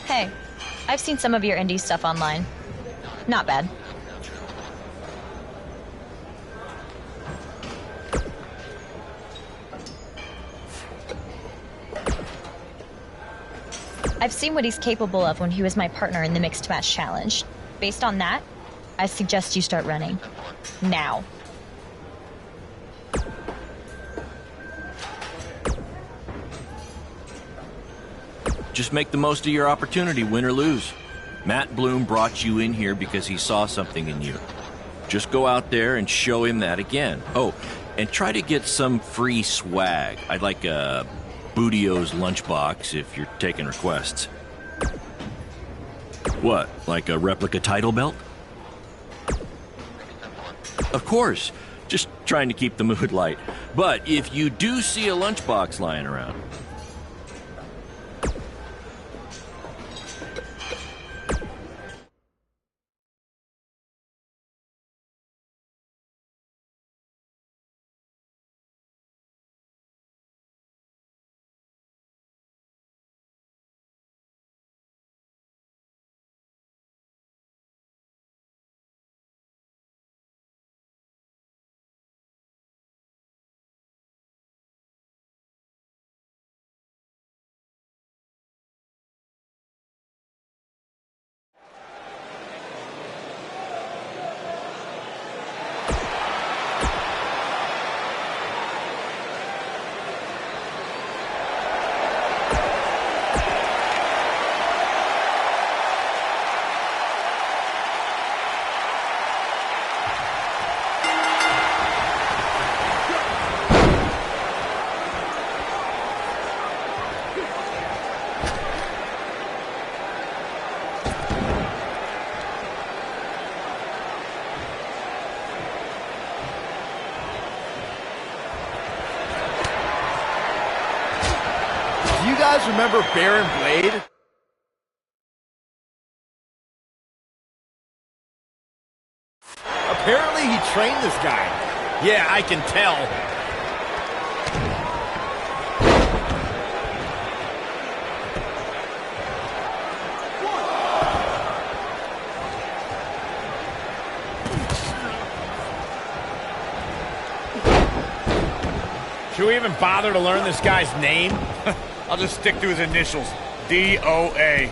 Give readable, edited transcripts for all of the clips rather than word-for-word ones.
Hey, I've seen some of your indie stuff online. Not bad. I've seen what he's capable of when he was my partner in the Mixed Match Challenge. Based on that, I suggest you start running. Now. Just make the most of your opportunity, win or lose. Matt Bloom brought you in here because he saw something in you. Just go out there and show him that again. Oh, and try to get some free swag. I'd like a Bootio's lunchbox if you're taking requests. What, like a replica title belt? Of course, just trying to keep the mood light. But if you do see a lunchbox lying around, Do you guys remember Baron Blade? Apparently he trained this guy. Yeah, I can tell. Should we even bother to learn this guy's name? I'll just stick to his initials. D-O-A.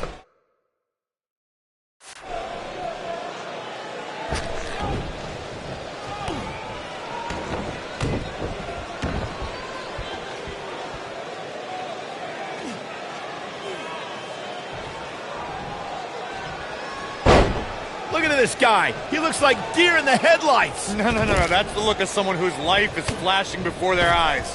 Look at this guy. He looks like deer in the headlights. No. That's the look of someone whose life is flashing before their eyes.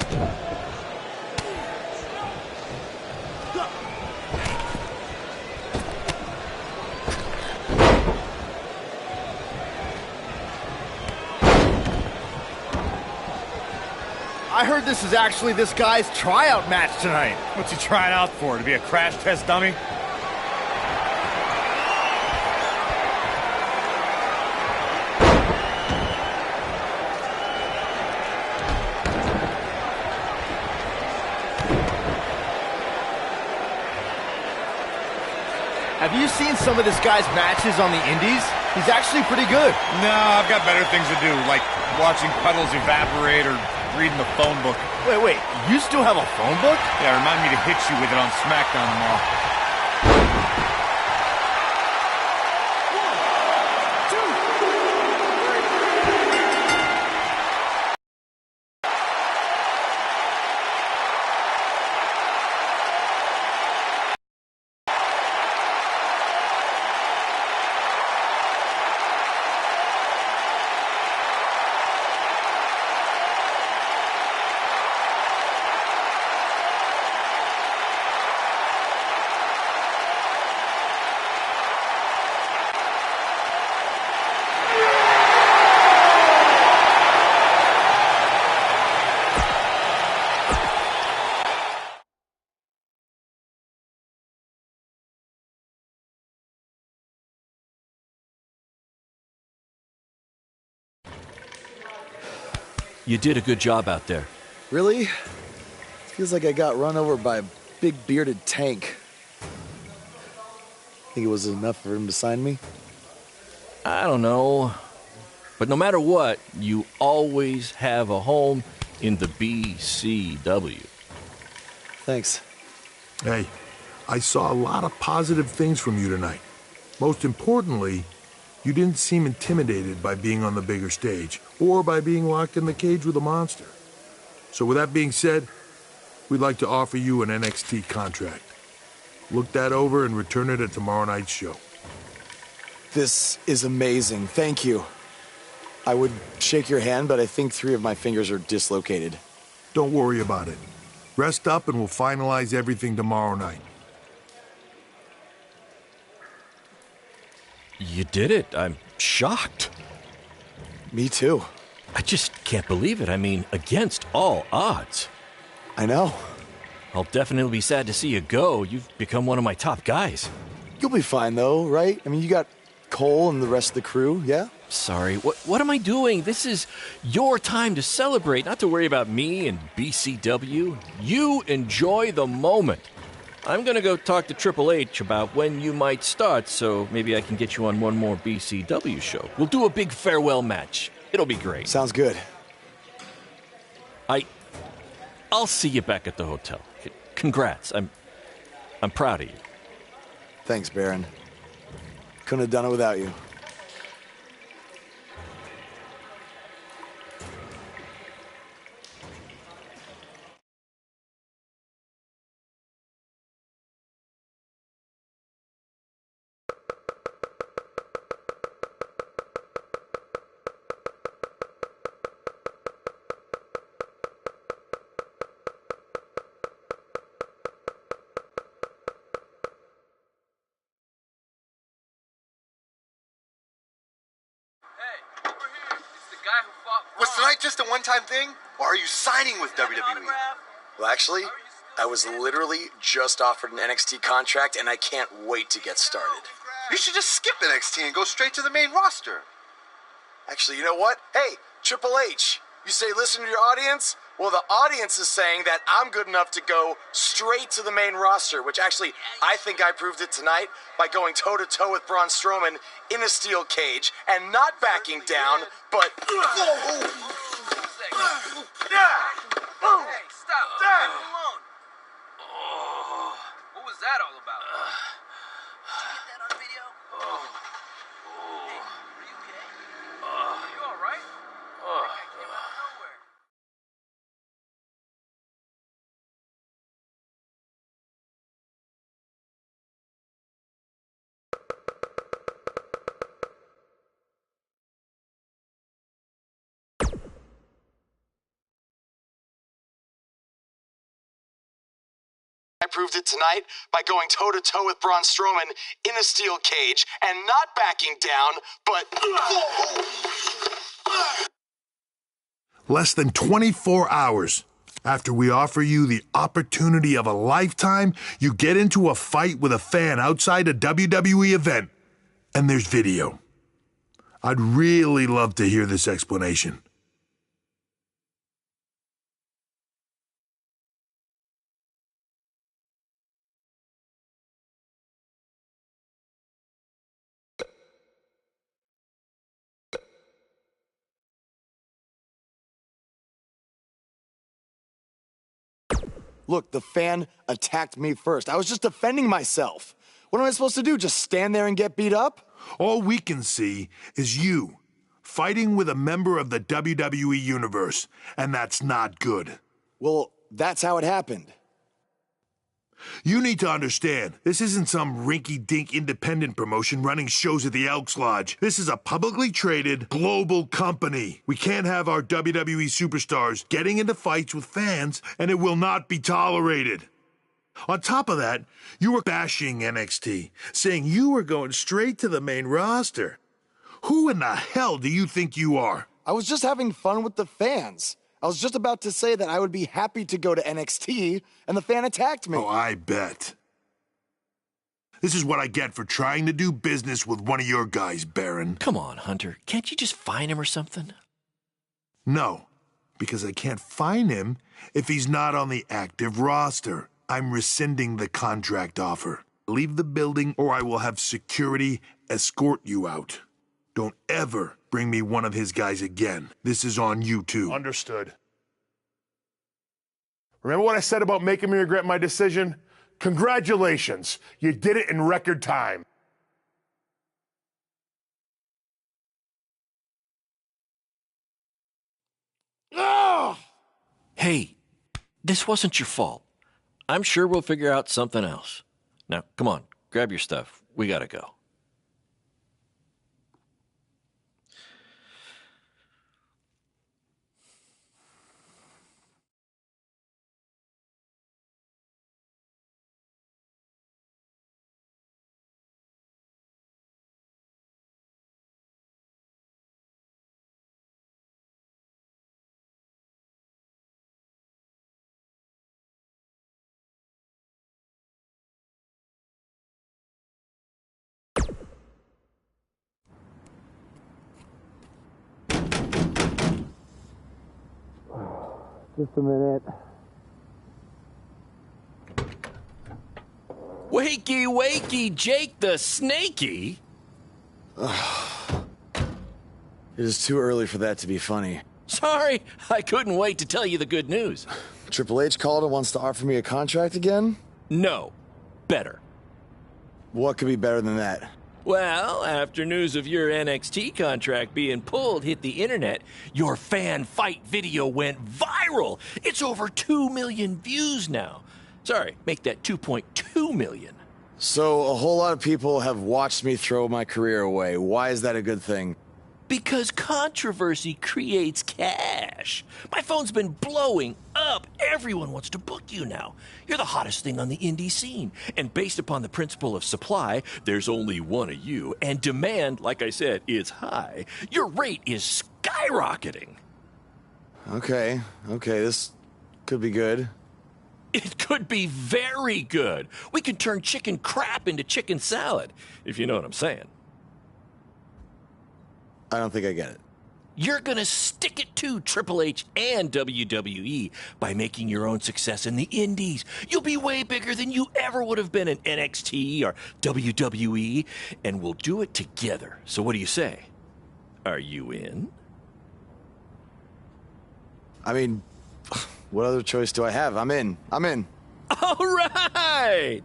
I heard this is actually this guy's tryout match tonight. What's he trying out for? To be a crash test dummy? Have you seen some of this guy's matches on the indies? He's actually pretty good. No, I've got better things to do, like watching puddles evaporate or reading the phone book. Wait, you still have a phone book? Yeah, remind me to hit you with it on SmackDown tomorrow. You did a good job out there. Really? Feels like I got run over by a big bearded tank. Think it was enough for him to sign me? I don't know. But no matter what, you always have a home in the BCW. Thanks. Hey, I saw a lot of positive things from you tonight. Most importantly, you didn't seem intimidated by being on the bigger stage or by being locked in the cage with a monster. So with that being said, we'd like to offer you an NXT contract. Look that over and return it at tomorrow night's show. This is amazing. Thank you. I would shake your hand, but I think 3 of my fingers are dislocated. Don't worry about it. Rest up and we'll finalize everything tomorrow night. You did it. I'm shocked. Me too. I just can't believe it. I mean, against all odds. I know. I'll definitely be sad to see you go. You've become one of my top guys. You'll be fine though, right? I mean, you got Cole and the rest of the crew, yeah? Sorry, what am I doing? This is your time to celebrate, not to worry about me and BCW. You enjoy the moment. I'm gonna go talk to Triple H about when you might start, so maybe I can get you on one more BCW show. We'll do a big farewell match. It'll be great. Sounds good. I'll see you back at the hotel. Congrats. I'm proud of you. Thanks, Baron. Couldn't have done it without you. Was tonight just a one-time thing, or are you signing with WWE? Well, actually, I was literally just offered an NXT contract, and I can't wait to get started. You should just skip NXT and go straight to the main roster. Actually, you know what? Hey, Triple H, you say listen to your audience? Well, the audience is saying that I'm good enough to go straight to the main roster, which actually, I think I proved it tonight by going toe-to-toe with Braun Strowman in a steel cage and not backing down, but... Hey, stop. Leave him alone. What was that all about? Did you get that on video? Hey, are you okay? Are you all right? That guy came out of nowhere. I proved it tonight by going toe-to-toe with Braun Strowman in a steel cage and not backing down, but... Less than 24 hours after we offer you the opportunity of a lifetime, you get into a fight with a fan outside a WWE event, and there's video. I'd really love to hear this explanation. Look, the fan attacked me first. I was just defending myself. What am I supposed to do, just stand there and get beat up? All we can see is you fighting with a member of the WWE Universe, and that's not good. Well, that's how it happened. You need to understand, this isn't some rinky-dink independent promotion running shows at the Elks Lodge. This is a publicly traded global company. We can't have our WWE superstars getting into fights with fans, and it will not be tolerated. On top of that, you were bashing NXT, saying you were going straight to the main roster. Who in the hell do you think you are? I was just having fun with the fans. I was just about to say that I would be happy to go to NXT, and the fan attacked me. Oh, I bet. This is what I get for trying to do business with one of your guys, Baron. Come on, Hunter. Can't you just fine him or something? No, because I can't fine him if he's not on the active roster. I'm rescinding the contract offer. Leave the building or I will have security escort you out. Don't ever bring me one of his guys again. This is on you too. Understood. Remember what I said about making me regret my decision? Congratulations. You did it in record time. Hey, this wasn't your fault. I'm sure we'll figure out something else. Now, come on, grab your stuff. We gotta go. Just a minute. Wakey, wakey, Jake the Snakey. It is too early for that to be funny. Sorry, I couldn't wait to tell you the good news. Triple H called and wants to offer me a contract again? No, better. What could be better than that? Well, after news of your NXT contract being pulled hit the internet, your fan fight video went viral. It's over 2 million views now. Sorry, make that 2.2 million. So a whole lot of people have watched me throw my career away. Why is that a good thing? Because controversy creates cash. My phone's been blowing up. Everyone wants to book you now. You're the hottest thing on the indie scene. And based upon the principle of supply, there's only one of you. And demand, like I said, is high. Your rate is skyrocketing. Okay, this could be good. It could be very good. We could turn chicken crap into chicken salad, if you know what I'm saying. I don't think I get it. You're gonna stick it to Triple H and WWE by making your own success in the indies. You'll be way bigger than you ever would have been in NXT or WWE, and we'll do it together. So what do you say? Are you in? I mean, what other choice do I have? I'm in. All right!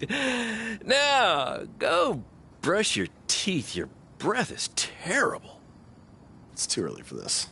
Now, go brush your teeth. Your breath is terrible. It's too early for this.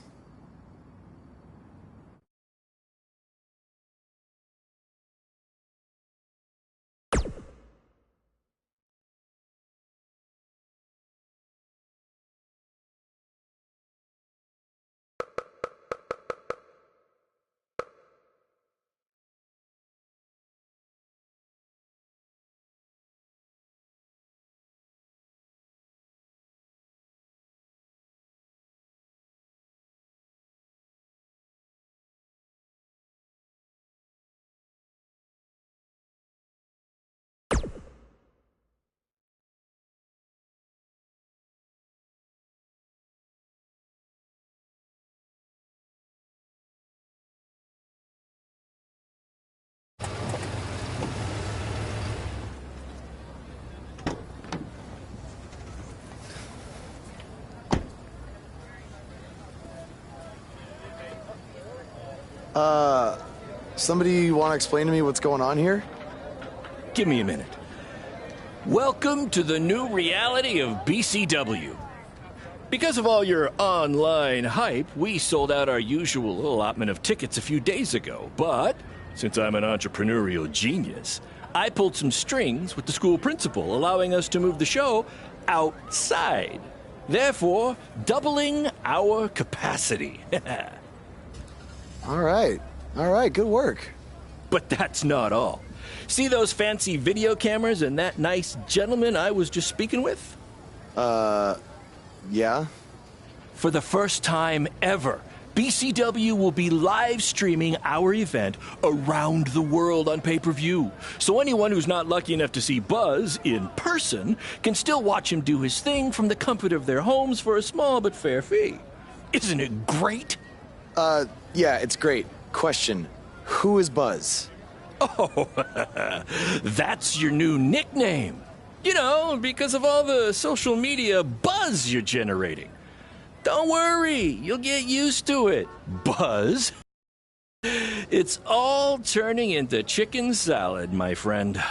Somebody want to explain to me what's going on here? Give me a minute. Welcome to the new reality of BCW. Because of all your online hype, we sold out our usual allotment of tickets a few days ago. But since I'm an entrepreneurial genius, I pulled some strings with the school principal, allowing us to move the show outside. Therefore, doubling our capacity. All right, good work. But that's not all. See those fancy video cameras and that nice gentleman I was just speaking with? Yeah? For the first time ever, BCW will be live streaming our event around the world on pay-per-view. So anyone who's not lucky enough to see Buzz in person can still watch him do his thing from the comfort of their homes for a small but fair fee. Isn't it great? Yeah, it's great. Question, who is Buzz? Oh, that's your new nickname. You know, because of all the social media buzz you're generating. Don't worry, you'll get used to it. Buzz? It's all turning into chicken salad, my friend.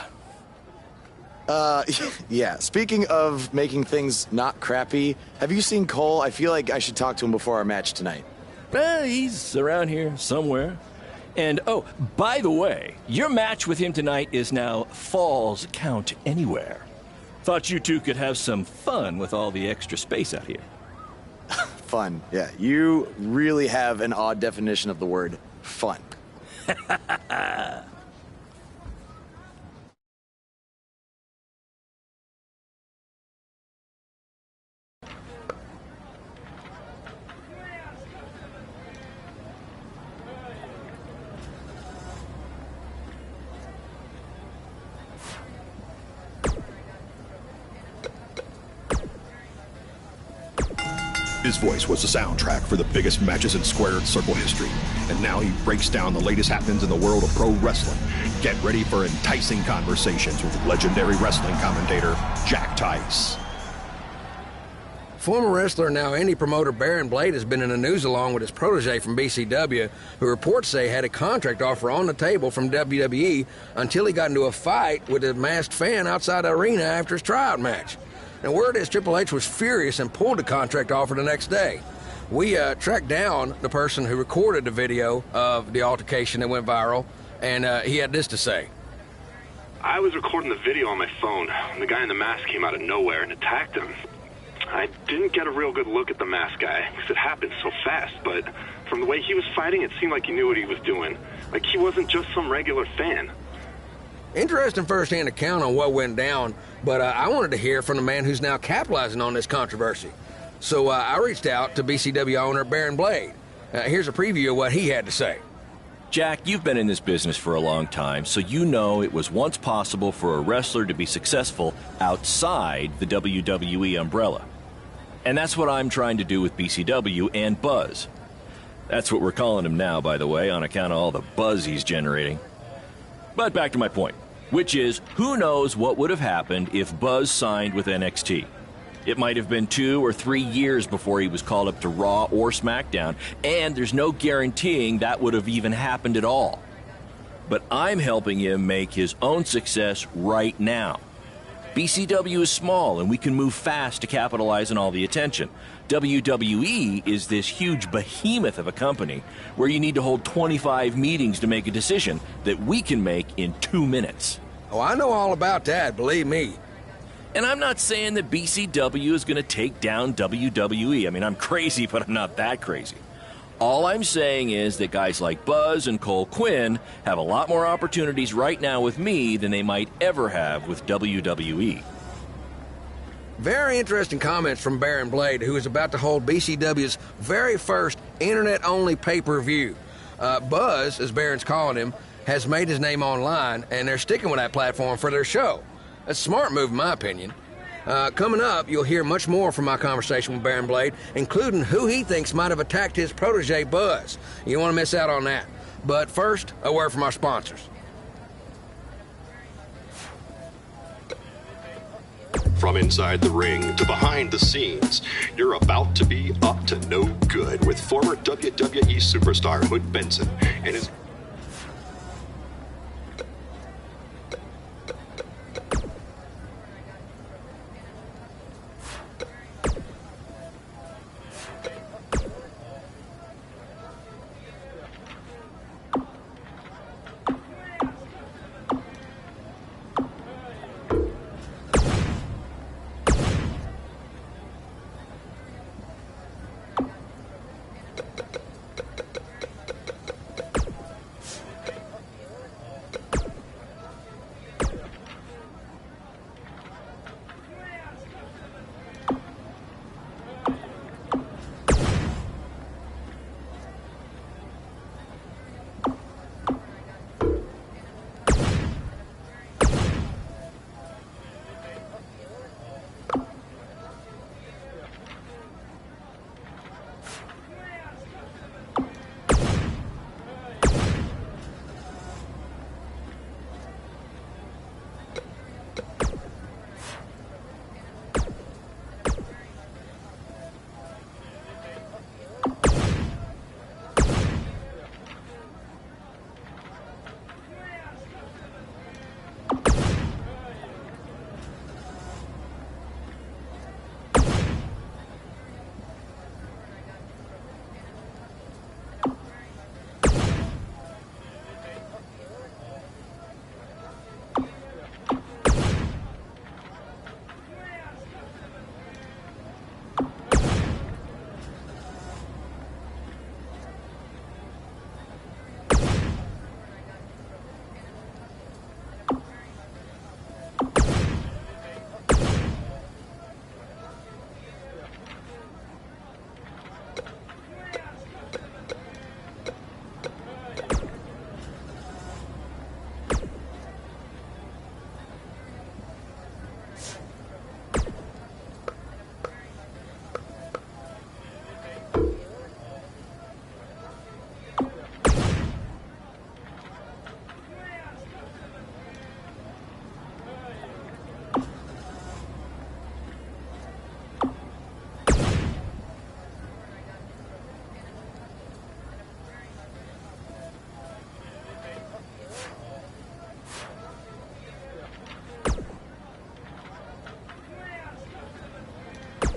Yeah, speaking of making things not crappy, have you seen Cole? I feel like I should talk to him before our match tonight. He's around here somewhere. And, oh, by the way, your match with him tonight is now Falls Count Anywhere. Thought you two could have some fun with all the extra space out here. Fun, yeah. You really have an odd definition of the word fun. His voice was the soundtrack for the biggest matches in squared circle history. And now he breaks down the latest happenings in the world of pro wrestling. Get ready for enticing conversations with legendary wrestling commentator Jack Tice. Former wrestler, now indie promoter Baron Blade has been in the news along with his protege from BCW, who reports say had a contract offer on the table from WWE until he got into a fight with a masked fan outside the arena after his tryout match. Now, word is Triple H was furious and pulled the contract offer the next day. We tracked down the person who recorded the video of the altercation that went viral, and he had this to say. I was recording the video on my phone, and the guy in the mask came out of nowhere and attacked him. I didn't get a real good look at the masked guy, because it happened so fast, but from the way he was fighting, it seemed like he knew what he was doing. Like he wasn't just some regular fan. Interesting first-hand account on what went down, but I wanted to hear from the man who's now capitalizing on this controversy. So I reached out to BCW owner Baron Blade. Here's a preview of what he had to say. Jack, you've been in this business for a long time, so you know it was once possible for a wrestler to be successful outside the WWE umbrella. And that's what I'm trying to do with BCW and Buzz. That's what we're calling him now, by the way, on account of all the buzz he's generating. But back to my point, which is, who knows what would have happened if Buzz signed with NXT? It might have been 2 or 3 years before he was called up to Raw or SmackDown, and there's no guaranteeing that would have even happened at all. But I'm helping him make his own success right now. BCW is small, and we can move fast to capitalize on all the attention. WWE is this huge behemoth of a company where you need to hold 25 meetings to make a decision that we can make in 2 minutes. Oh, I know all about that, believe me. And I'm not saying that BCW is going to take down WWE. I mean, I'm crazy, but I'm not that crazy. All I'm saying is that guys like Buzz and Cole Quinn have a lot more opportunities right now with me than they might ever have with WWE. Very interesting comments from Baron Blade, who is about to hold BCW's very first internet-only pay-per-view. Buzz, as Baron's calling him, has made his name online, and they're sticking with that platform for their show. That's a smart move, in my opinion. Coming up, you'll hear much more from my conversation with Baron Blade, including who he thinks might have attacked his protege, Buzz. You don't want to miss out on that. But first, a word from our sponsors. From inside the ring to behind the scenes, you're about to be up to no good with former WWE superstar Hood Benson and his...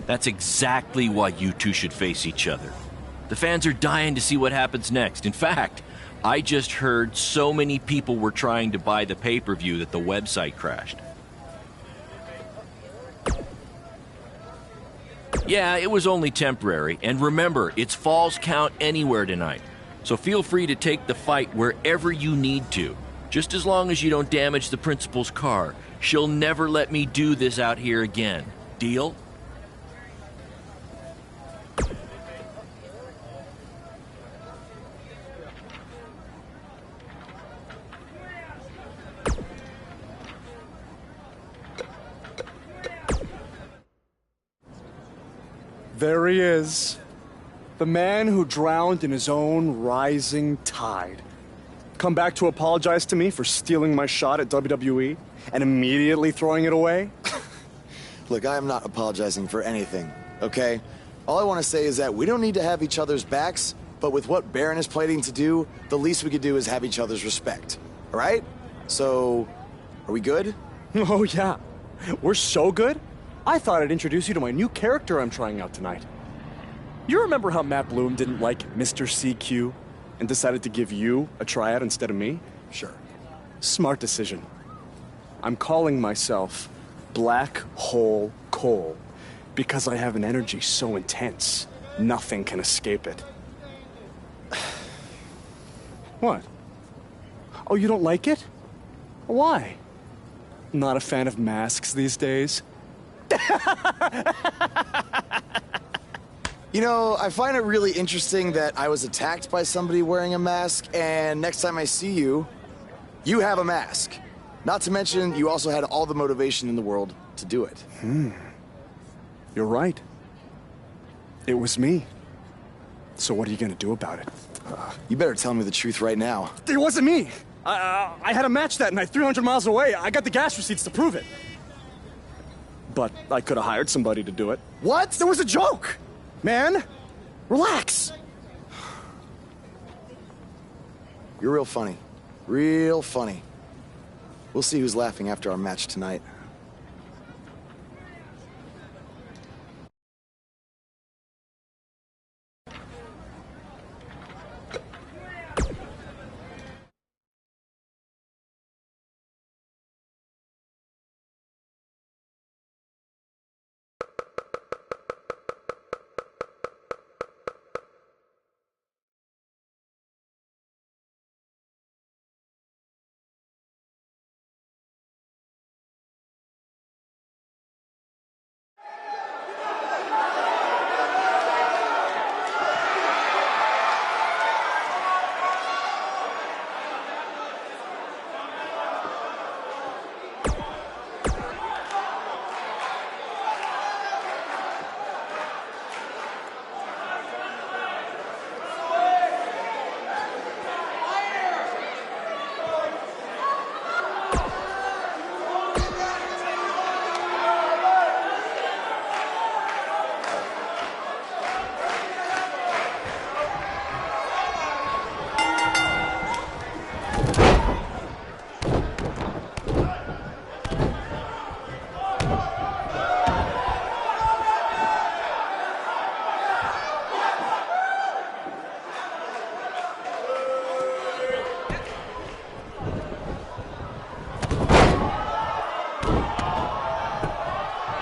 That's exactly why you two should face each other. The fans are dying to see what happens next. In fact, I just heard so many people were trying to buy the pay-per-view that the website crashed. Yeah, it was only temporary, and remember, it's Falls Count Anywhere tonight. So feel free to take the fight wherever you need to, just as long as you don't damage the principal's car. She'll never let me do this out here again. Deal? There he is. The man who drowned in his own rising tide. Come back to apologize to me for stealing my shot at WWE and immediately throwing it away? Look, I am not apologizing for anything, okay? All I want to say is that we don't need to have each other's backs, but with what Baron is planning to do, the least we could do is have each other's respect. All right? So, are we good? Oh, yeah. We're so good. I thought I'd introduce you to my new character I'm trying out tonight. You remember how Matt Bloom didn't like Mr. CQ and decided to give you a tryout instead of me? Sure. Smart decision. I'm calling myself Black Hole Cole because I have an energy so intense, nothing can escape it. What? Oh, you don't like it? Why? Not a fan of masks these days? You know, I find it really interesting that I was attacked by somebody wearing a mask, and next time I see you, you have a mask. Not to mention, you also had all the motivation in the world to do it. You're right. It was me. So what are you gonna do about it? You better tell me the truth right now. It wasn't me! I had a match that night 300 miles away. I got the gas receipts to prove it. But I could have hired somebody to do it. What? There was a joke! Man, relax. You're real funny. Real funny. We'll see who's laughing after our match tonight.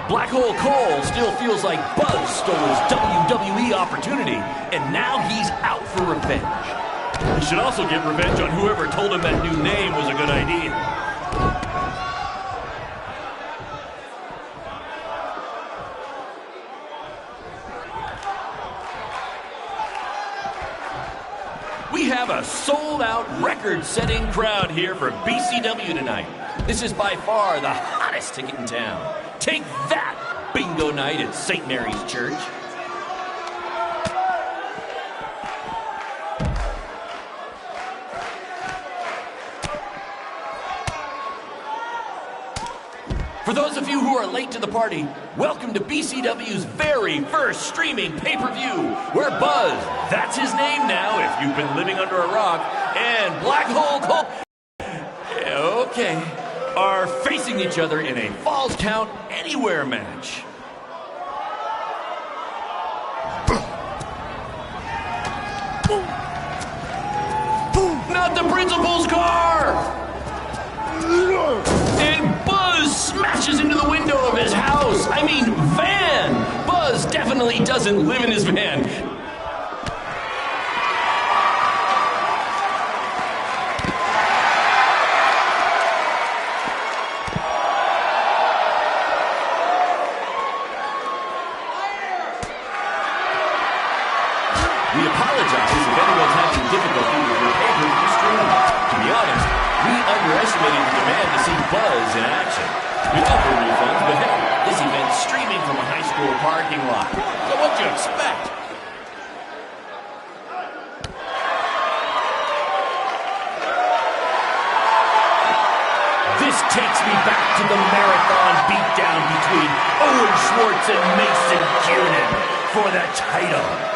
Black Hole Cole still feels like Buzz stole his WWE opportunity, and now he's out for revenge. He should also get revenge on whoever told him that new name was a good idea. We have a sold-out, record-setting crowd here for BCW tonight. This is by far the hottest ticket in town. Take that, bingo night at St. Mary's Church. For those of you who are late to the party, welcome to BCW's very first streaming pay-per-view, where Buzz, that's his name now if you've been living under a rock, and Black Hole Cole, okay, are facing each other in a Falls Count Anywhere match. Not the principal's car! And Buzz smashes into the window of his house. I mean, van. Buzz definitely doesn't live in his van. We apologize if anyone's having difficulty with your pay-per-view stream. To be honest, we underestimated the demand to see Buzz in action. We offer refunds, but hey, this event's streaming from a high-score school parking lot. So what'd you expect? This takes me back to the marathon beatdown between Owen Schwartz and Mason Cunin for the title.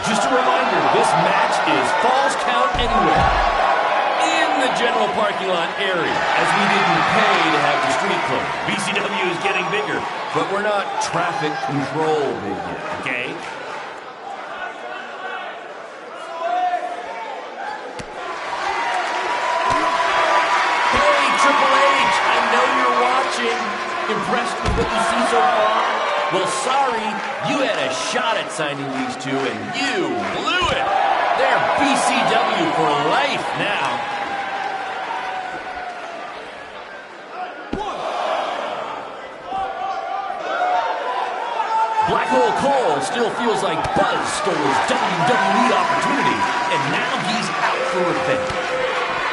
Just a reminder, this match is Falls Count Anywhere in the general parking lot area, as we didn't pay to have the street closed. BCW is getting bigger, but we're not traffic control big yet, okay? Hey, Triple H, I know you're watching. Impressed with what you see so far? Well, sorry, you had a shot at signing these two, and you blew it. They're BCW for life now. Black Hole Cole still feels like Buzz stole his WWE opportunity, and now he's out for revenge.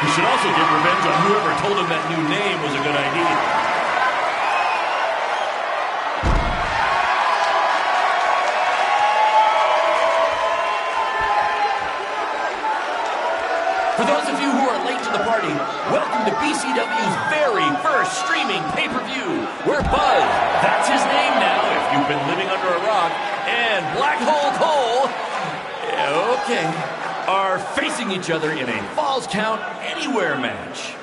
He should also get revenge on whoever told him that new name was a good idea. For those of you who are late to the party, welcome to BCW's very first streaming pay-per-view, where Buzz, that's his name now if you've been living under a rock, and Black Hole Cole, okay, are facing each other in a Falls Count Anywhere match.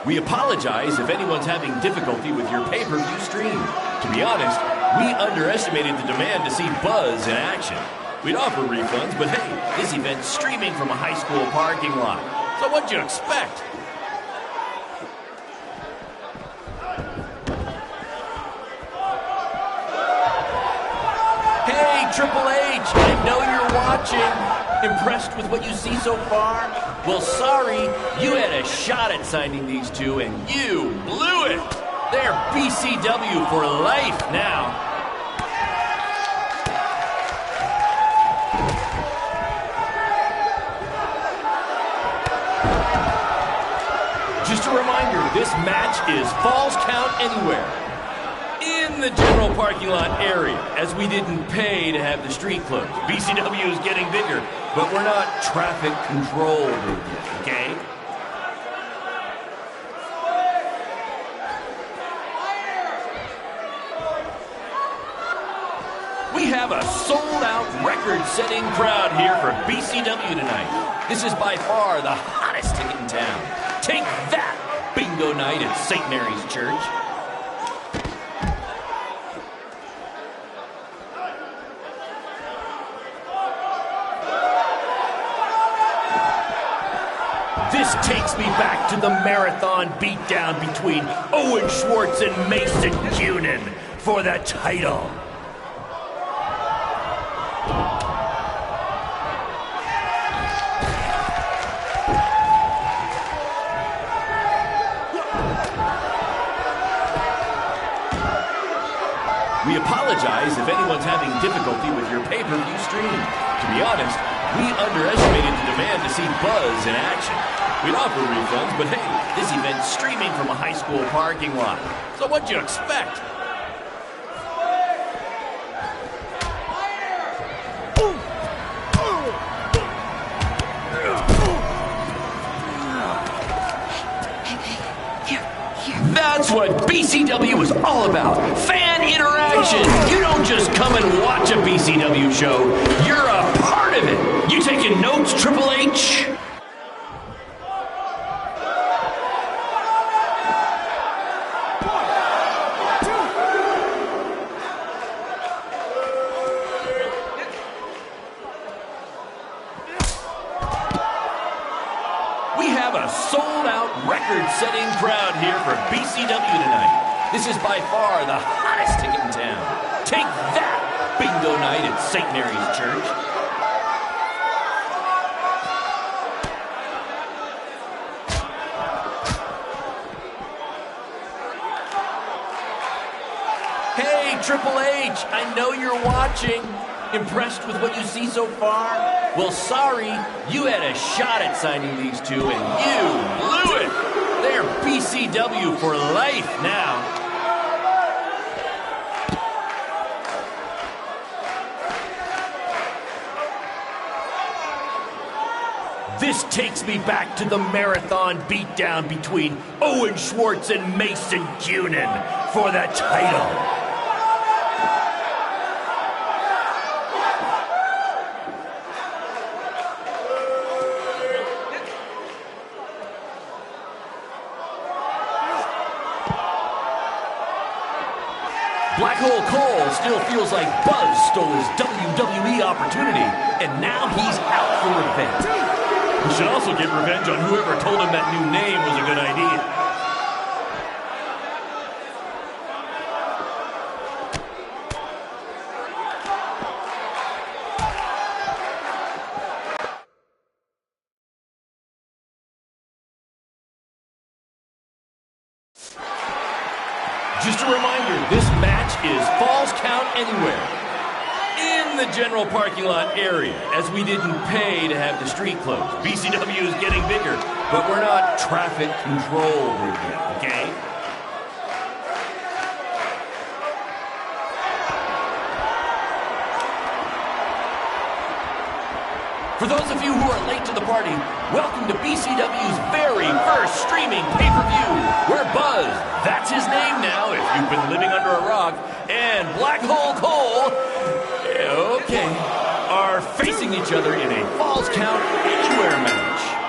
We apologize if anyone's having difficulty with your pay-per-view stream. To be honest, we underestimated the demand to see Buzz in action. We'd offer refunds, but hey, this event's streaming from a high school parking lot. So what'd you expect? Hey, Triple H, I know you're watching. Impressed with what you see so far? Well, sorry, you had a shot at signing these two, and you blew it. They're BCW for life now. Just a reminder, this match is Falls Count Anywhere in the general parking lot area, as we didn't pay to have the street closed. BCW is getting bigger, but we're not traffic control big yet, okay? We have a sold-out, record-setting crowd here for BCW tonight. This is by far the hottest ticket in town. Take that, bingo night at St. Mary's Church. This takes me back to the marathon beatdown between Owen Schwartz and Mason Cunin for the title. We apologize if anyone's having difficulty with your pay-per-view stream. To be honest, we underestimated the demand to see Buzz in action. We'd offer refunds, but hey, this event's streaming from a high school parking lot. So what'd you expect? That's what BCW is all about. Fan interaction. You don't just come and watch a BCW show. You're a part of it. You taking notes, Triple H? We have a sold-out, record-setting crowd here for BCW tonight. This is by far the hottest ticket in town. Take that, bingo night at St. Mary's Church. Triple H, I know you're watching. Impressed with what you see so far? Well, sorry, you had a shot at signing these two, and you blew it. They're BCW for life now. This takes me back to the marathon beatdown between Owen Schwartz and Mason Cunin for the title. Black Hole Cole still feels like Buzz stole his WWE opportunity, and now he's out for revenge. He should also get revenge on whoever told him that new name was a good idea. Just a reminder, this match is Falls Count Anywhere in the general parking lot area, as we didn't pay to have the street closed. BCW is getting bigger, but we're not traffic control group yet, okay? For those of you who are late to the party, welcome to BCW's very first streaming pay-per-view, where Buzz, that's his name now if you've been living under a rock, and Black Hole Cole, okay, are facing each other in a Falls Count Anywhere match.